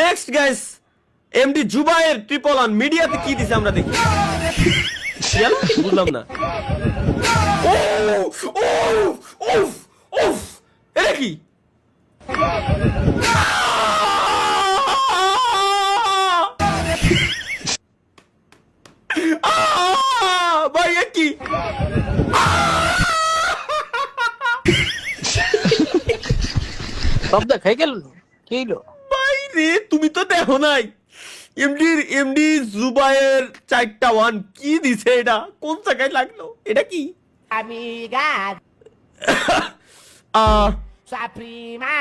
Next guys, MD Zubayer triple on মিডিয়াতে কি দিছে আমরা দেখি। বুঝলাম না। এটা কি? ভাই এ কি? সব দেখাই গেল কি হইলো? ভাই রে তুমি তো দেখো নাই। এমডি জুবায়ের 4টা ওয়ান কি দিছে, এটা কোন জায়গায় লাগলো? এটা কি? Amiga, sua prima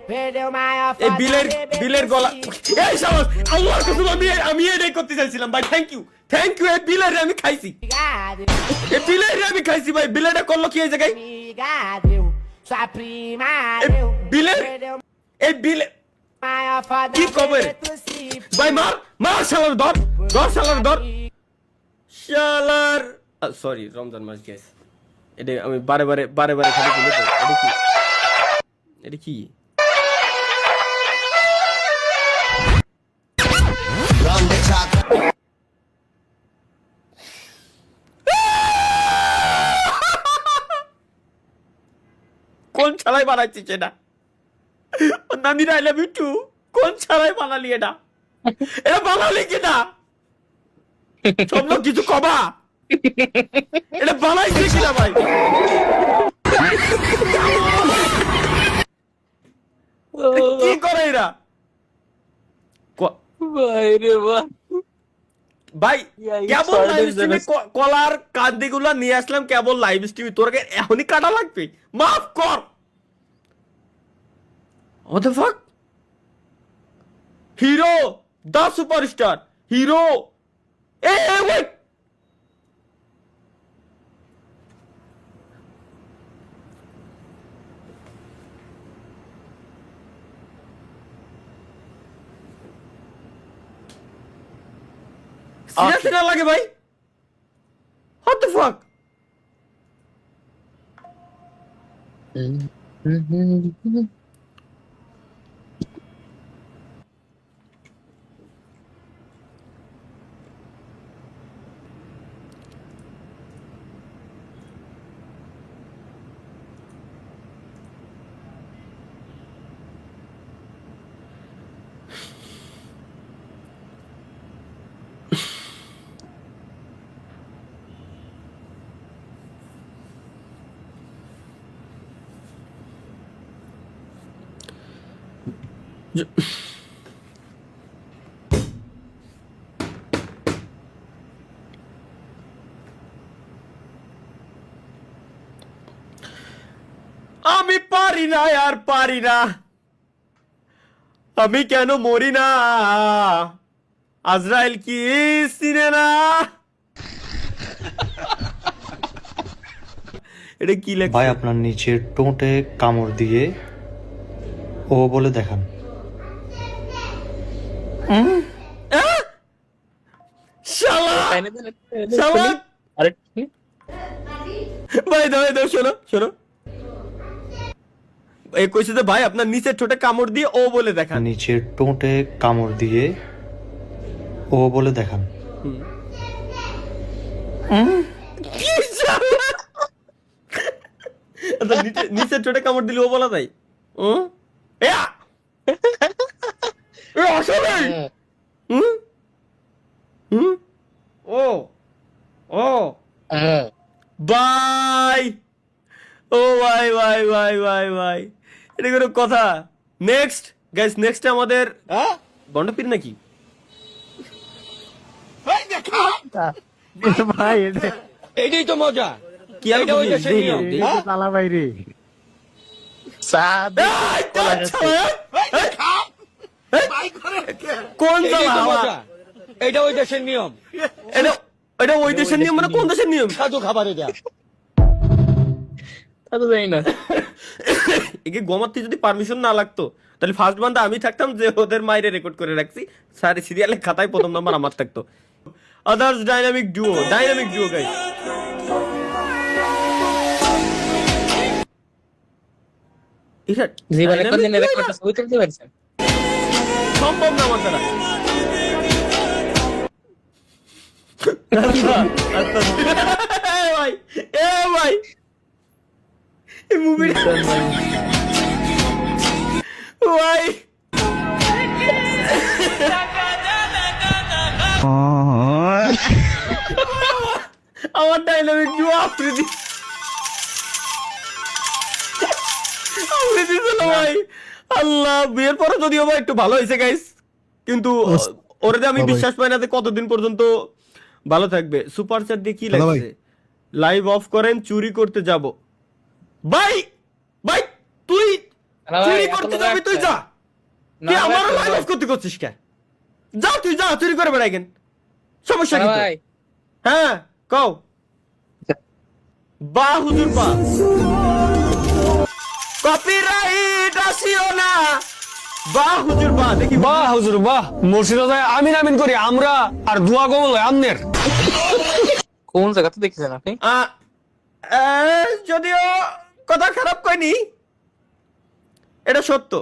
perdeu maior এই বিলের গলা। এই শাবাশ, আল্লাহর কসম আমি এটাই করতে চাইছিলাম ভাই। থ্যাংক ইউ এই বিলের আমি খাইছি। এই বিলের আমি খাইছি ভাই। বিলেটা করলো কি এই জায়গায়? amiga, sua prima এই বিলে maior foda que cover? ভাই মার শালার ধর শালার শালার। সরি, রমজান মাস গাইস। এটা আমি বারে বারে খালি বলে দেব। এটা কি? কোন ছাড়াই বানাচ্ছিস এটা? Namira I love you too. কোন ছাড়াই বানালি এটা? এটা বানালি কিনা? সব লোক কিছু কবা। এটা বানাইছে কিনা ভাই? কি করে এরা? ভাই রে ভাই, ভাই কেবল লাইভ স্ট্রিমে কলার কান্দিগুলা নিয়ে আসলাম। কেবল লাইভ স্ট্রিমে তোরকে এখনই কাটা লাগবে? মাফ কর। What the fuck? Hero, the superstar, hero. Hey, wait. Seriously না লাগে ভাই? What the fuck? আমি পারি না আর পারি না, আমি কেন মরি না, আজরাইল কি চিনে না। এটা কি লেখা? ভাই আপনার নিচের টোঁটে কামড় দিয়ে ও বলে দেখান। শালা এনে দিলে শালা আরে ভাই দাও শোনো এই কইছে যে ভাই আপনার নিচের ঠোঁটে কামড় দিয়ে ও বলে দেখান। নিচের টোঁটে কামড় দিয়ে ও বলে দেখান। কি শালা? আচ্ছা, নিচের ঠোঁটে কামড় দিলে ও বলা যায়? আসলে ও বাই। ও ভাই এটা কোনো কথা? নেক্সট গাইস, নেক্সট আমাদের গন্ডপীর নাকি? ভাই এইটাই তো মজা। কি আর তালা বাইরে কোন এইটাই তো জ্বালা? মজা। এটা ওই দেশের নিয়ম। এটা ওই দেশের নিয়ম মানে কোন দেশের নিয়ম? সাধু খাবার এটা। তা তো জানি না। একে গোমাত্তি যদি পারমিশন না লাগতো তাহলে ফার্স্ট বান্দা আমি থাকতাম যে ওদের মাইরে রেকর্ড করে রাখছি। সারি সিরিয়ালে খাতায় প্রথম নাম্বার আমার থাকতো। Others dynamic duo guys. জীবনে কোনদিন রেকর্ডটা ছবি তুলতে পারছেন? সম্ভব না আমার দ্বারা। এ ভাই এই মুভিটা ভাই আমার ডাইনামিক জুয়া আফ্রিদি আফ্রিদি ছিল ভাই। আল্লাহ, বিয়ের পরে যদিও ভাই একটু ভালো হয়েছে গাইস, কিন্তু ওরে যে আমি বিশ্বাস পাই না যে কতদিন পর্যন্ত ভালো থাকবে। সুপার চ্যাট দিয়ে কি লাগছে? লাইভ অফ করেন, চুরি করতে যাব। ভাই ভাই তুই চুরি করতে যাবি, তুই যা। তুই আমার লাইভ অফ করতে করছিস কে? যা তুই যা, চুরি করে বেড়াই কেন, সমস্যা কি? হ্যাঁ কও। বাহ হুজুর বাহ, কপিরাইট আসিও না। বাহ হুজুর বাহ, দেখি বাহ হুজুর বাহ, মসজিদে যায় আমিন আমিন করি আমরা, আর দোয়া কবুল হয় আমনের। কোন জায়গাতে দেখেছেন আপনি? যদিও কথা খারাপ কইনি, এটা সত্য।